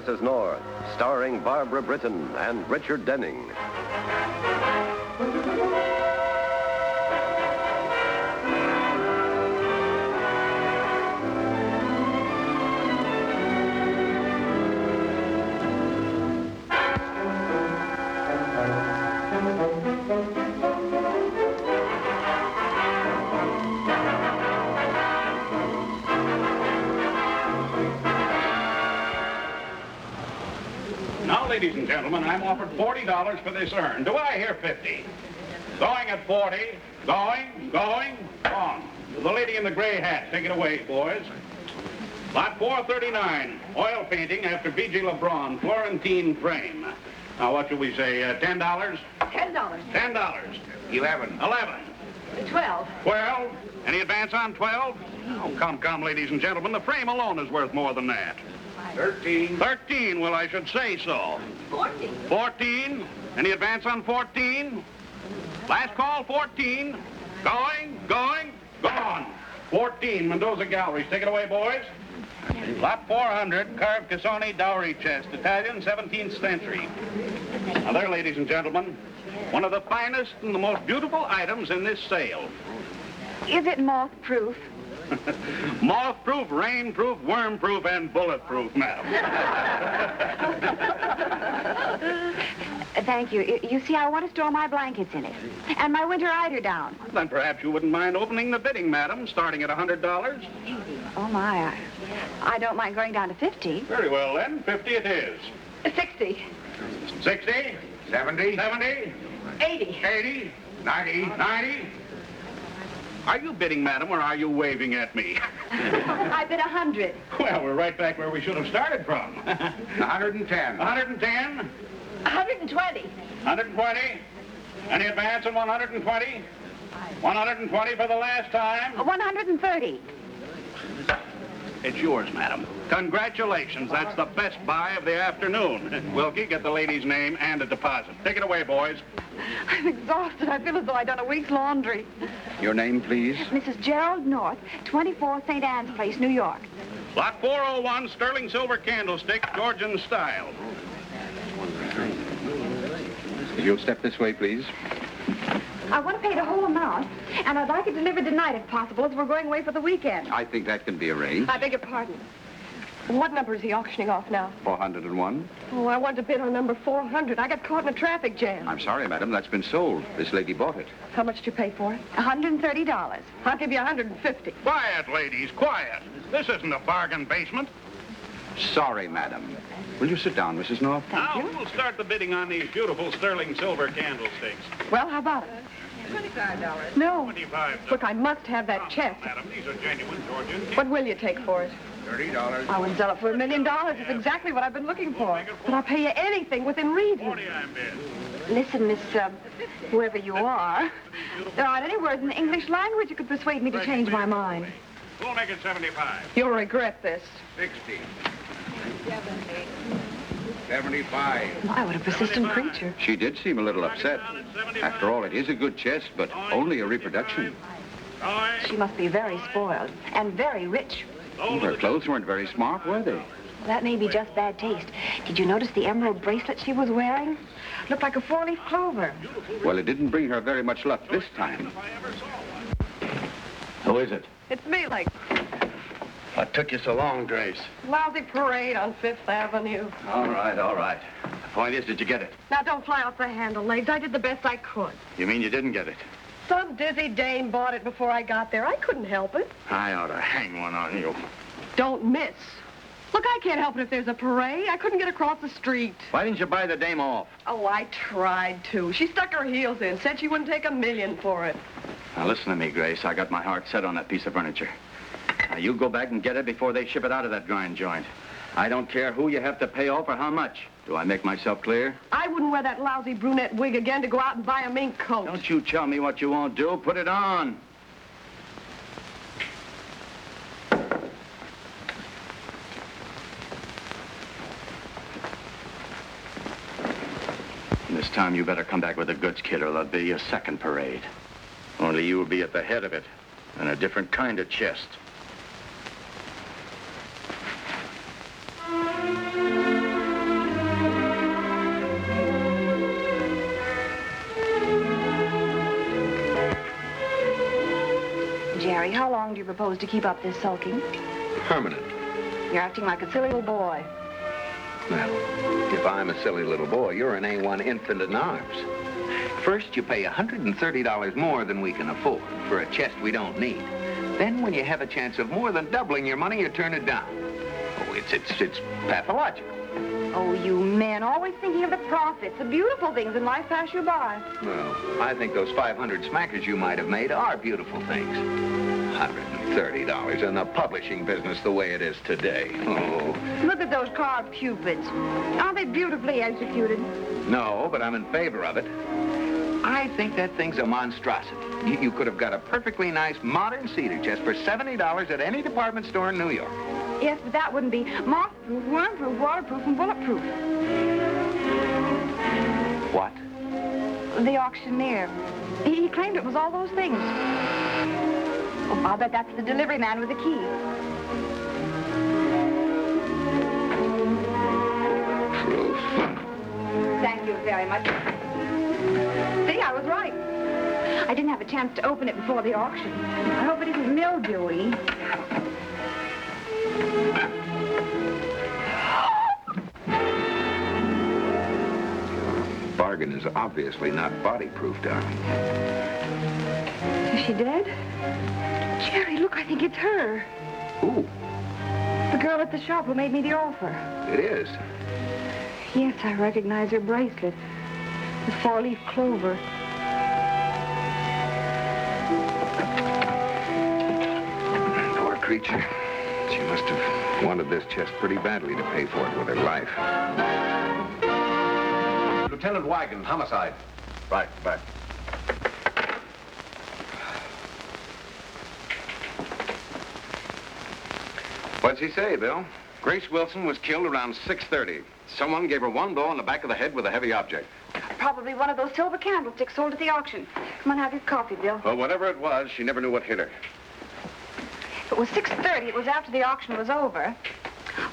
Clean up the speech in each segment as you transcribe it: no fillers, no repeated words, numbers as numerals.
Mrs. North, starring Barbara Britton and Richard Denning. Ladies and gentlemen, I'm offered $40 for this urn. Do I hear 50? Going at 40. Going, on. The lady in the gray hat. Take it away, boys. Lot 439. Oil painting after B.G. LeBron. Florentine frame. Now, what shall we say? $10? $10. $10. 11. 11. 12. 12. Any advance on 12? Oh, come, ladies and gentlemen. The frame alone is worth more than that. 13. 13, well, I should say so. 14. 14. Any advance on 14? Last call, 14. Going, gone. 14, Mendoza Galleries. Take it away, boys. Lot 400, carved Cassoni dowry chest, Italian, 17th century. Now there, ladies and gentlemen, one of the finest and the most beautiful items in this sale. Is it moth-proof? Moth-proof, rain-proof, worm-proof, and bullet-proof, madam. Thank you. You see, I want to store my blankets in it. And my winter eiderdown. Then perhaps you wouldn't mind opening the bidding, madam, starting at $100. Oh, my. I don't mind going down to 50. Very well, then. 50 it is. 60. 60? 70. 70? 80. 80? 90. 90? Are you bidding, madam, or are you waving at me? I bid 100. Well, we're right back where we should have started from. 110. 110? 120. 120? Any advance on 120? 120 for the last time? 130. It's yours, madam. Congratulations. That's the best buy of the afternoon. Wilkie, get the lady's name and a deposit. Take it away, boys. I'm exhausted. I feel as though I'd done a week's laundry. Your name, please? Mrs. Gerald North, 24 St. Anne's Place, New York. Lot 401, sterling silver candlestick, Georgian style. You'll step this way, please. I want to pay the whole amount, and I'd like it delivered tonight if possible, as we're going away for the weekend. I think that can be arranged. I beg your pardon. What number is he auctioning off now? 401. Oh, I want to bid on number 400. I got caught in a traffic jam. I'm sorry, madam. That's been sold. This lady bought it. How much did you pay for it? $130. I'll give you 150. Quiet, ladies, quiet. This isn't a bargain basement. Sorry, madam. Will you sit down, Mrs. North? Now, we'll start the bidding on these beautiful sterling silver candlesticks. Well, how about it? $25. No. $25. Look, I must have that chest. Madam, these are genuine Georgian. What will you take for it? $30. I would sell it for $1 million. It's exactly what I've been looking for. But I'll pay you anything within reason. 40 I'm bid. Listen, Miss, whoever you are, there aren't any words in the English language that could persuade me to change my mind. We'll make it 75. You'll regret this. 60. 75. My, what a persistent creature. She did seem a little upset. After all, it is a good chest, but only a reproduction. She must be very spoiled and very rich. Her clothes weren't very smart, were they? That may be just bad taste. Did you notice the emerald bracelet she was wearing? Looked like a four-leaf clover. Well, it didn't bring her very much luck this time. Who is it? It's me, like, What took you so long, Grace? lousy parade on Fifth Avenue. All right. The point is, did you get it? Now, don't fly off the handle, Legs. I did the best I could. You mean you didn't get it? Some dizzy dame bought it before I got there. I couldn't help it. I ought to hang one on you. Don't miss. Look, I can't help it if there's a parade. I couldn't get across the street. Why didn't you buy the dame off? Oh, I tried to. She stuck her heels in, said she wouldn't take $1 million for it. Now, listen to me, Grace. I got my heart set on that piece of furniture. Now, you go back and get it before they ship it out of that grind joint. I don't care who you have to pay off or how much. Do I make myself clear? I wouldn't wear that lousy brunette wig again to go out and buy a mink coat. Don't you tell me what you won't do. Put it on. And this time you better come back with the goods, kid, or there'll be a second parade. Only you will be at the head of it, and a different kind of chest. Jerry, how long do you propose to keep up this sulking? Permanent. You're acting like a silly little boy. Well, if I'm a silly little boy, you're an A1 infant in arms. First, you pay $130 more than we can afford for a chest we don't need. Then, when you have a chance of more than doubling your money, you turn it down. Oh, it's pathological. Oh, you men, always thinking of the profits. The beautiful things in life pass you by. Well, I think those 500 smackers you might have made are beautiful things. $130 in the publishing business the way it is today. Oh. Look at those carved cupids. Aren't they beautifully executed? No, but I'm in favor of it. I think that thing's a monstrosity. You could have got a perfectly nice modern cedar chest for $70 at any department store in New York. Yes, but that wouldn't be moth-proof, worm-proof, waterproof, and bulletproof. What? The auctioneer. He claimed it was all those things. Oh, I'll bet that's the delivery man with the key. Proof. Thank you very much. See, I was right. I didn't have a chance to open it before the auction. I hope it isn't mildewy. Bargain is obviously not body-proof, darling. Is she dead? Jerry, look, I think it's her. Who? The girl at the shop who made me the offer. It is. Yes, I recognize her bracelet. The four-leaf clover. Poor creature. She must have wanted this chest pretty badly to pay for it with her life. Lieutenant Wagon, homicide. Right, back. What'd she say, Bill? Grace Wilson was killed around 6:30. Someone gave her one blow on the back of the head with a heavy object. Probably one of those silver candlesticks sold at the auction. Come on, have your coffee, Bill. Well, whatever it was, she never knew what hit her. If it was 6:30, it was after the auction was over.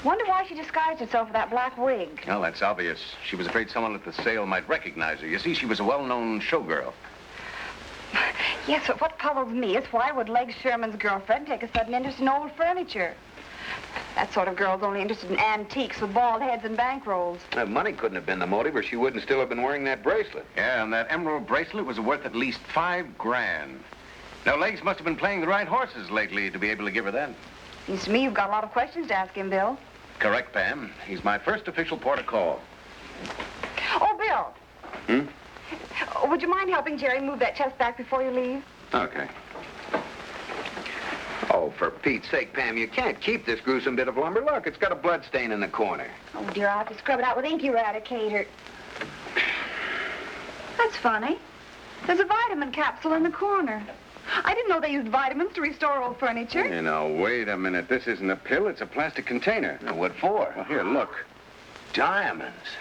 Wonder why she disguised herself with that black wig. Well, that's obvious. She was afraid someone at the sale might recognize her. You see, she was a well-known showgirl. Yes, but what puzzles me is why would Leg Sherman's girlfriend take a sudden interest in old furniture? That sort of girl's only interested in antiques with bald heads and bankrolls. Money couldn't have been the motive, or she wouldn't still have been wearing that bracelet. Yeah, and that emerald bracelet was worth at least $5 grand. Now, Legs must have been playing the right horses lately to be able to give her that. Seems to me you've got a lot of questions to ask him, Bill. Correct, Pam. He's my first official port of call. Oh, Bill. Would you mind helping Jerry move that chest back before you leave? Okay. Oh, for Pete's sake, Pam, you can't keep this gruesome bit of lumber. Look, it's got a blood stain in the corner. Oh, dear, I'll have to scrub it out with ink eradicator. That's funny. There's a vitamin capsule in the corner. I didn't know they used vitamins to restore old furniture. You know, wait a minute. This isn't a pill. It's a plastic container. Now, what for? Well, here, look. Diamonds.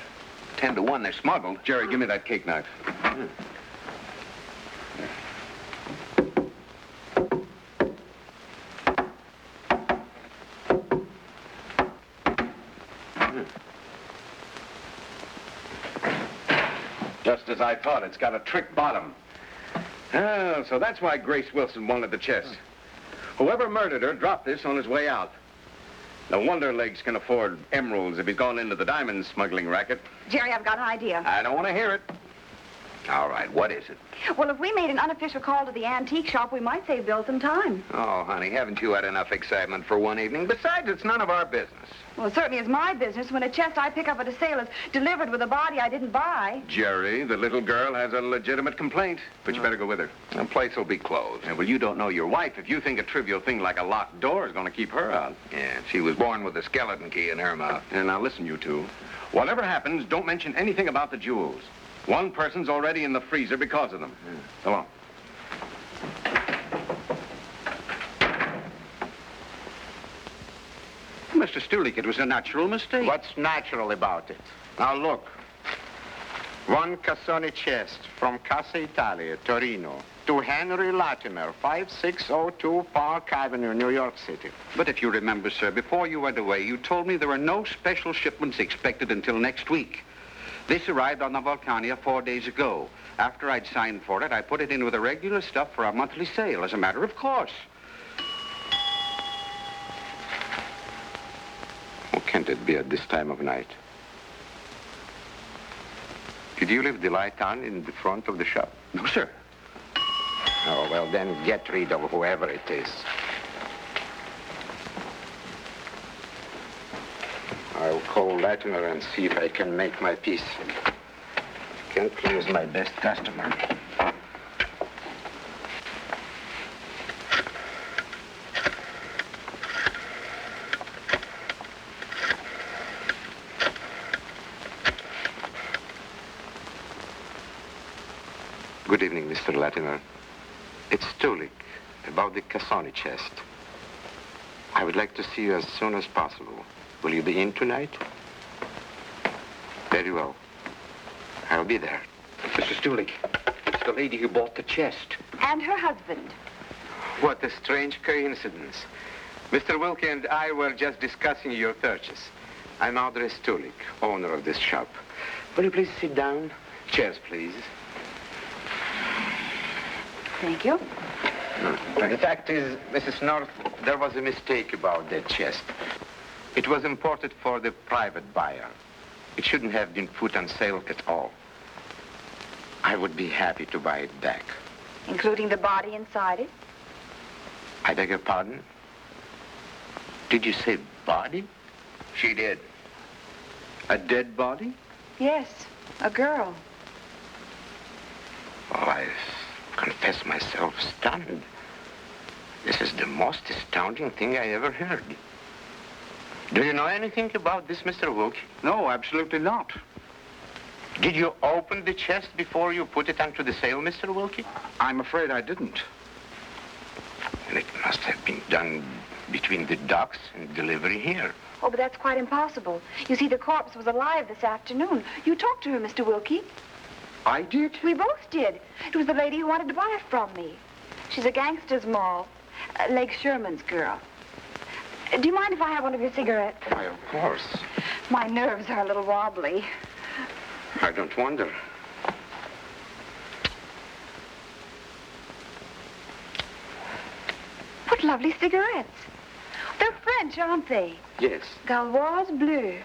10 to 1 they're smuggled. Jerry, give me that cake knife. Just as I thought, it's got a trick bottom. Oh, so that's why Grace Wilson wanted the chest. Whoever murdered her dropped this on his way out. No wonder Legs can afford emeralds if he's gone into the diamond smuggling racket. Jerry, I've got an idea. I don't want to hear it. All right, what is it? Well, if we made an unofficial call to the antique shop, we might save Bill some time. Oh, honey, haven't you had enough excitement for one evening? Besides, it's none of our business. Well, it certainly is my business when a chest I pick up at a sale is delivered with a body I didn't buy. Jerry, the little girl has a legitimate complaint, but you better go with her. The place will be closed. Yeah, well, you don't know your wife. If you think a trivial thing like a locked door is going to keep her out. Yeah, she was born with a skeleton key in her mouth. And now listen, you two. Whatever happens, don't mention anything about the jewels. One person's already in the freezer because of them. So long. Mr. Stulik, it was a natural mistake. What's natural about it? Now look. One Cassoni chest from Casa Italia, Torino, to Henry Latimer, 5602 Park Avenue, New York City. But if you remember, sir, before you went away, you told me there were no special shipments expected until next week. This arrived on the Vulcania 4 days ago. After I'd signed for it, I put it in with the regular stuff for our monthly sale, as a matter of course. can't it be at this time of night? Did you leave the light on in the front of the shop? No, sir. Oh, well, then get rid of whoever it is. I'll call Latimer and see if I can make my peace. Can't lose my best customer. Good evening, Mr. Latimer. It's Stulik, about the Cassoni chest. I would like to see you as soon as possible. Will you be in tonight? Very well. I'll be there. Mr. Stulik, it's the lady who bought the chest. And her husband. What a strange coincidence. Mr. Wilkie and I were just discussing your purchase. I'm Andres Stulik, owner of this shop. Will you please sit down? Chairs, please. Thank you. The fact is, Mrs. North, there was a mistake about that chest. It was imported for the private buyer. It shouldn't have been put on sale at all. I would be happy to buy it back. Including the body inside it? I beg your pardon? Did you say body? She did. A dead body? Yes, a girl. Oh, I confess myself stunned. This is the most astounding thing I ever heard. Do you know anything about this, Mr. Wilkie? No, absolutely not. Did you open the chest before you put it onto the sale, Mr. Wilkie? I'm afraid I didn't. And it must have been done between the docks and delivery here. Oh, but that's quite impossible. You see, the corpse was alive this afternoon. You talked to her, Mr. Wilkie. I did? We both did. It was the lady who wanted to buy it from me. She's a gangster's moll, Leg Sherman's girl. Do you mind if I have one of your cigarettes? Why, of course. My nerves are a little wobbly. I don't wonder. What lovely cigarettes. They're French, aren't they? Yes. Gauloise Bleu.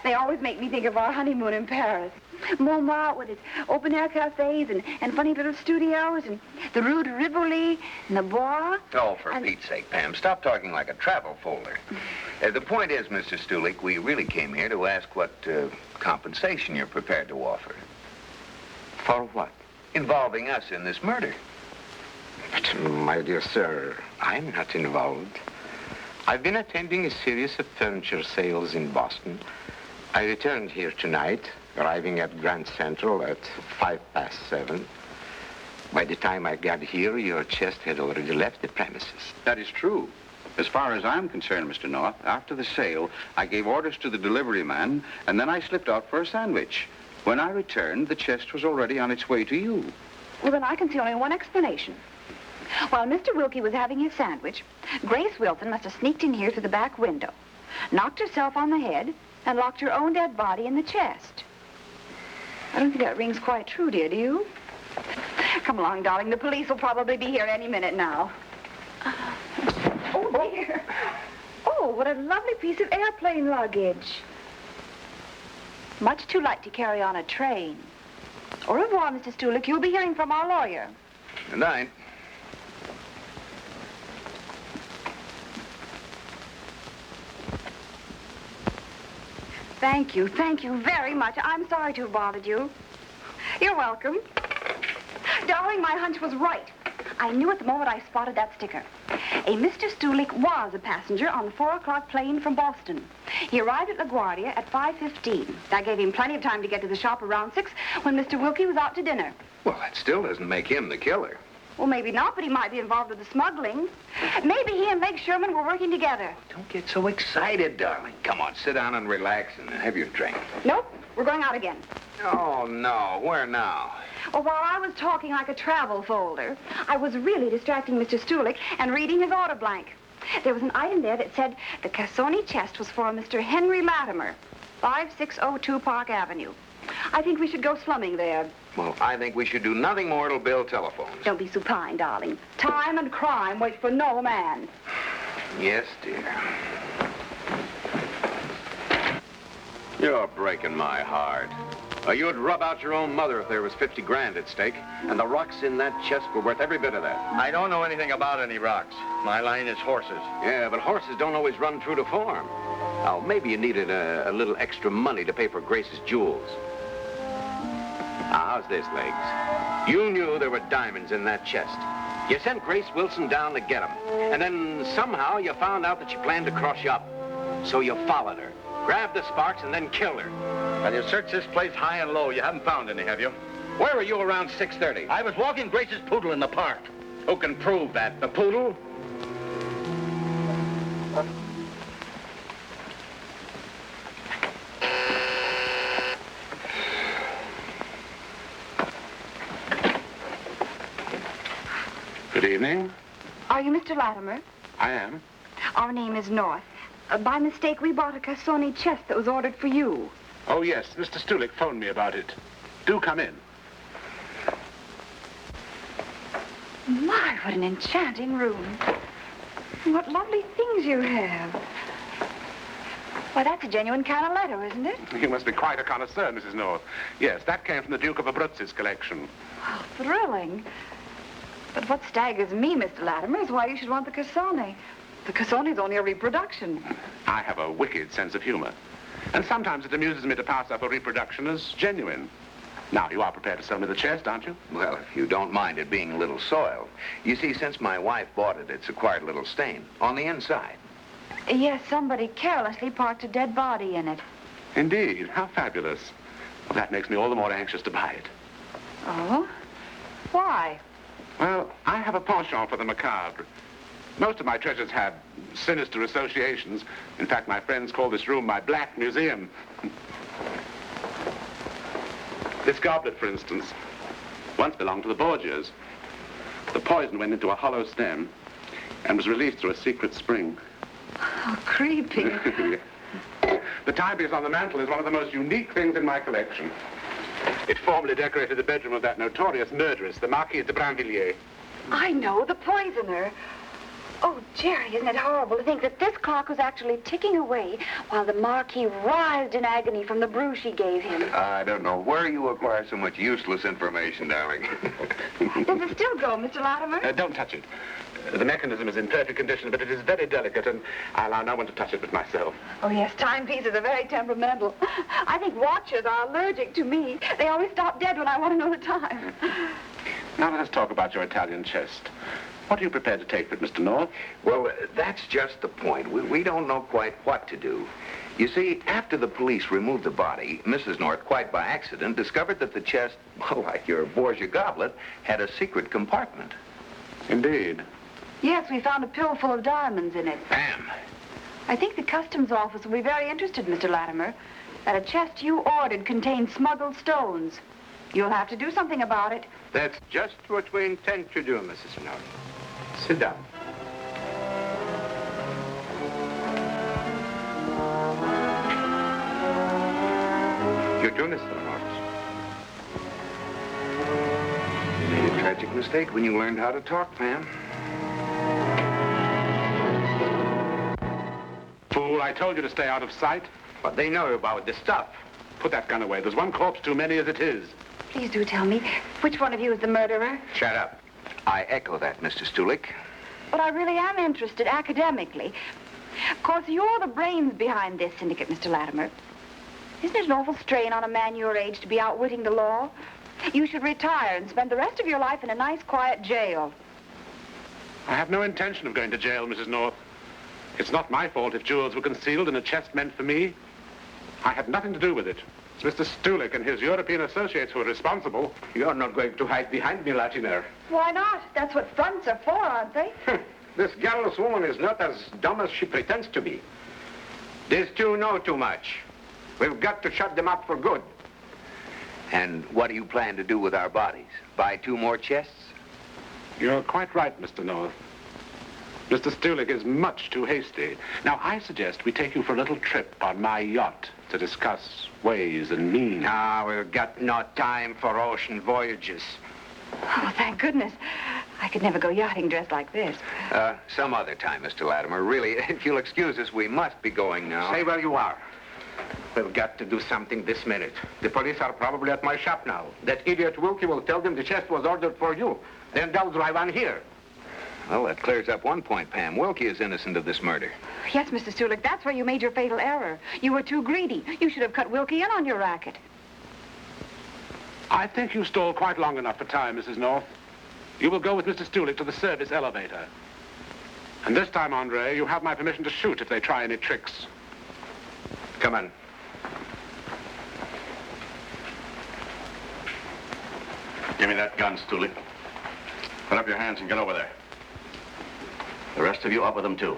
They always make me think of our honeymoon in Paris. Montmartre with its open-air cafes and funny little studios and the Rue de Rivoli and the Bois. Oh, for Pete's sake, Pam, stop talking like a travel folder. The point is, Mr. Stulik, we really came here to ask what compensation you're prepared to offer. For what? Involving us in this murder. But, my dear sir, I'm not involved. I've been attending a series of furniture sales in Boston. I returned here tonight, arriving at Grand Central at 7:05. By the time I got here, your chest had already left the premises. That is true. As far as I'm concerned, Mr. North, after the sale, I gave orders to the delivery man, and then I slipped out for a sandwich. When I returned, the chest was already on its way to you. Well, then I can see only one explanation. While Mr. Wilkie was having his sandwich, Grace Wilson must have sneaked in here through the back window, knocked herself on the head, and locked her own dead body in the chest. I don't think that rings quite true, dear, do you? Come along, darling. The police will probably be here any minute now. Oh, dear. Oh, what a lovely piece of airplane luggage. Much too light to carry on a train. Au revoir, Mr. Stulik. You'll be hearing from our lawyer. Good night. Thank you very much. I'm sorry to have bothered you. You're welcome. Darling, my hunch was right. I knew at the moment I spotted that sticker. A Mr. Stulik was a passenger on the 4 o'clock plane from Boston. He arrived at LaGuardia at 5:15. That gave him plenty of time to get to the shop around 6 when Mr. Wilkie was out to dinner. Well, that still doesn't make him the killer. Well, maybe not, but he might be involved with the smuggling. Maybe he and Leg Sherman were working together. Don't get so excited, darling. Come on, sit down and relax and have your drink. Nope, we're going out again. Oh, no. Where now? Well, while I was talking like a travel folder, I was really distracting Mr. Stulik and reading his order blank. There was an item there that said the Cassoni chest was for Mr. Henry Latimer, 5602 Park Avenue. I think we should go slumming there. Well, I think we should do nothing more to bill telephones. Don't be supine, darling. Time and crime wait for no man. Yes, dear. You're breaking my heart. You'd rub out your own mother if there was 50 grand at stake, and the rocks in that chest were worth every bit of that. I don't know anything about any rocks. My line is horses. Yeah, but horses don't always run true to form. Oh, maybe you needed a little extra money to pay for Grace's jewels. Now, how's this, Legs? You knew there were diamonds in that chest. You sent Grace Wilson down to get them. And then somehow you found out that she planned to cross you up. So you followed her, grabbed the sparks, and then killed her. Well, you searched this place high and low. You haven't found any, have you? Where were you around 6:30? I was walking Grace's poodle in the park. Who can prove that? The poodle? Good evening. Are you Mr. Latimer? I am. Our name is North. By mistake, we bought a Cassoni chest that was ordered for you. Oh, yes. Mr. Stulik phoned me about it. Do come in. My, what an enchanting room. What lovely things you have. Why, that's a genuine Canaletto, isn't it? You must be quite a connoisseur, Mrs. North. Yes, that came from the Duke of Abruzzes' collection. Oh, thrilling. But what staggers me, Mr. Latimer, is why you should want the Cassoni. The Cassoni's only a reproduction. I have a wicked sense of humor. And sometimes it amuses me to pass up a reproduction as genuine. Now, you are prepared to sell me the chest, aren't you? Well, if you don't mind it being a little soiled. You see, since my wife bought it, it's acquired a little stain on the inside. Yes, somebody carelessly parked a dead body in it. Indeed. How fabulous. Well, that makes me all the more anxious to buy it. Oh? Why? Well, I have a penchant for the macabre. Most of my treasures have sinister associations. In fact, my friends call this room my Black Museum. This goblet, for instance, once belonged to the Borgias. The poison went into a hollow stem and was released through a secret spring. How creepy. The timepiece on the mantel is one of the most unique things in my collection. It formerly decorated the bedroom of that notorious murderess, the Marquise de Brinvilliers. I know, the poisoner. Oh, Jerry, isn't it horrible to think that this clock was actually ticking away while the Marquis writhed in agony from the brew she gave him? I don't know where you acquire so much useless information, darling. Does it still go, Mr. Latimer? Don't touch it. The mechanism is in perfect condition, but it is very delicate, and I allow no one to touch it but myself. Oh, yes, timepieces are very temperamental. I think watches are allergic to me. They always stop dead when I want to know the time. Now let us talk about your Italian chest. What are you prepared to take for it, Mr. North? Well, that's just the point. We don't know quite what to do. You see, after the police removed the body, Mrs. North, quite by accident, discovered that the chest, well, like your Borgia goblet, had a secret compartment. Indeed. Yes, we found a pill full of diamonds in it. Bam! I think the customs office will be very interested, Mr. Latimer, that a chest you ordered contained smuggled stones. You'll have to do something about it. That's just what we intend to do, Mrs. North. Sit down. You do, Mr. North. You made a tragic mistake when you learned how to talk, Pam. Fool, I told you to stay out of sight. But they know about this stuff. Put that gun away. There's one corpse too many as it is. Please do tell me, which one of you is the murderer? Shut up. I echo that, Mr. Stulik. But I really am interested academically. Of course, you're the brains behind this syndicate, Mr. Latimer. Isn't it an awful strain on a man your age to be outwitting the law? You should retire and spend the rest of your life in a nice, quiet jail. I have no intention of going to jail, Mrs. North. It's not my fault if jewels were concealed in a chest meant for me. I had nothing to do with it. It's Mr. Stulik and his European associates who are responsible. You're not going to hide behind me, Latimer. Why not? That's what fronts are for, aren't they? This garrulous woman is not as dumb as she pretends to be. These two know too much. We've got to shut them up for good. And what do you plan to do with our bodies? Buy 2 more chests? You're quite right, Mr. North. Mr. Stulik is much too hasty. Now, I suggest we take you for a little trip on my yacht to discuss ways and means. Now, we've got no time for ocean voyages. Oh, thank goodness. I could never go yachting dressed like this. Some other time, Mr. Latimer. Really, if you'll excuse us, we must be going now. Stay where you are. We've got to do something this minute. The police are probably at my shop now. That idiot Wilkie will tell them the chest was ordered for you. Then they'll drive on here. Well, that clears up one point, Pam. Wilkie is innocent of this murder. Yes, Mr. Stulik, that's where you made your fatal error. You were too greedy. You should have cut Wilkie in on your racket. I think you stalled quite long enough for time, Mrs. North. You will go with Mr. Stulik to the service elevator. And this time, Andre, you have my permission to shoot if they try any tricks. Come on. Give me that gun, Stulik. Put up your hands and get over there. The rest of you up with them, too.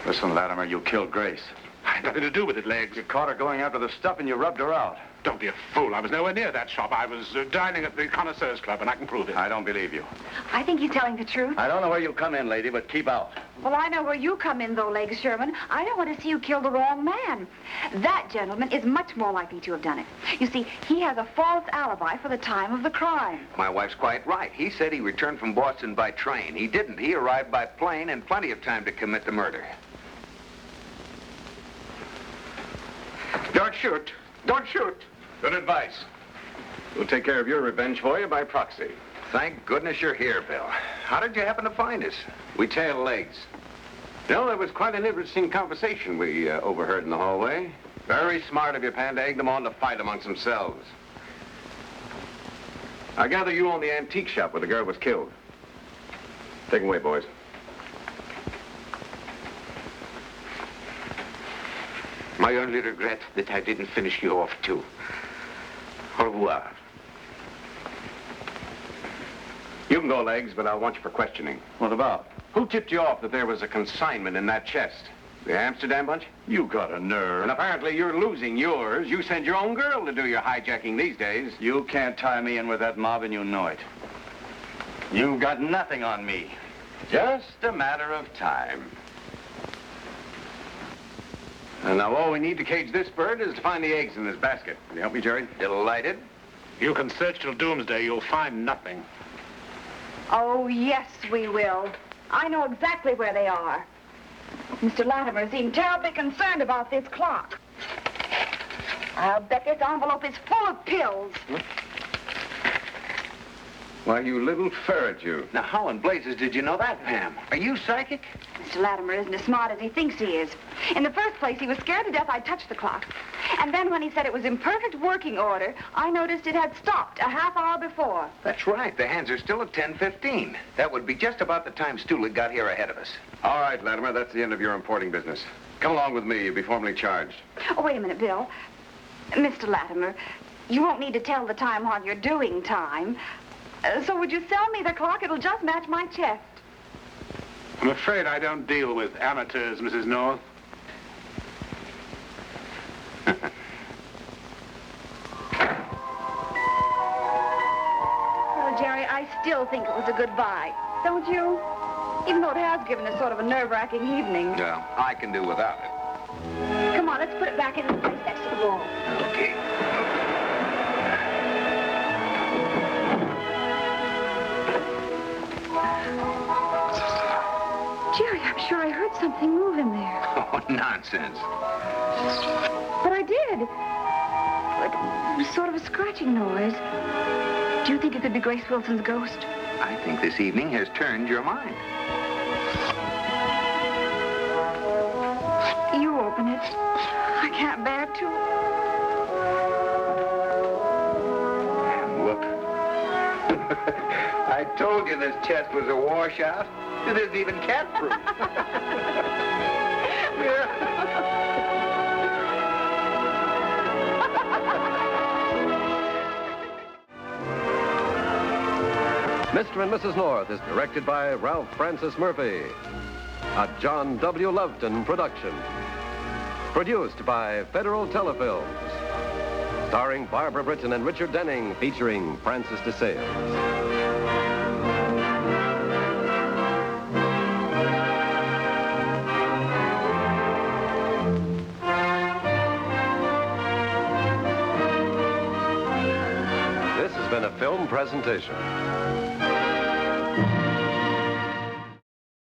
Listen, Latimer, you killed Grace. I had nothing to do with it, Legs. You caught her going after the stuff and you rubbed her out. Don't be a fool. I was nowhere near that shop. I was dining at the Connoisseurs Club, and I can prove it. I don't believe you. I think he's telling the truth. I don't know where you come in, lady, but keep out. Well, I know where you come in, though, Legs Sherman. I don't want to see you kill the wrong man. That gentleman is much more likely to have done it. You see, he has a false alibi for the time of the crime. My wife's quite right. He said he returned from Boston by train. He didn't. He arrived by plane and plenty of time to commit the murder. Don't shoot. Don't shoot. Good advice. We'll take care of your revenge for you by proxy. Thank goodness you're here, Bill. How did you happen to find us? We tailed Legs. No, it was quite an interesting conversation we overheard in the hallway. Very smart of you, Pan, to egg them on to fight amongst themselves. I gather you own the antique shop where the girl was killed. Take them away, boys. My only regret that I didn't finish you off, too. Au revoir. You can go, Legs, but I'll want you for questioning. What about? Who tipped you off that there was a consignment in that chest? The Amsterdam bunch? You got a nerve. And apparently you're losing yours. You send your own girl to do your hijacking these days. You can't tie me in with that mob, and you know it. You've got nothing on me. Just a matter of time. And now all we need to cage this bird is to find the eggs in this basket. Can you help me, Jerry? Delighted. You can search till doomsday. You'll find nothing. Oh, yes, we will. I know exactly where they are. Mr. Latimer seemed terribly concerned about this clock. I'll bet this envelope is full of pills. Why, you little ferret, you. Now, how in blazes did you know that, Pam? Are you psychic? Mr. Latimer isn't as smart as he thinks he is. In the first place, he was scared to death I'd touched the clock. And then when he said it was in perfect working order, I noticed it had stopped a half hour before. That's right. The hands are still at 10:15. That would be just about the time Stulik got here ahead of us. All right, Latimer, that's the end of your importing business. Come along with me. You'll be formally charged. Oh, wait a minute, Bill. Mr. Latimer, you won't need to tell the time while you're doing time. So would you sell me the clock? It'll just match my chest. I'm afraid I don't deal with amateurs, Mrs. North. Well, Jerry, I still think it was a good buy. Don't you? Even though it has given us sort of a nerve-wracking evening. Well, I can do without it. Come on, let's put it back in the place next to the wall. Okay. Jerry, I'm sure I heard something move in there. Oh, nonsense. But I did. It was sort of a scratching noise. Do you think it could be Grace Wilson's ghost? I think this evening has turned your mind. You open it. I can't bear to. Look. I told you this chest was a washout. It isn't even cat-proof. Mr. and Mrs. North is directed by Ralph Francis Murphy. A John W. Loveton production. Produced by Federal Telefilms. Starring Barbara Britton and Richard Denning, featuring Francis DeSales. This has been a film presentation.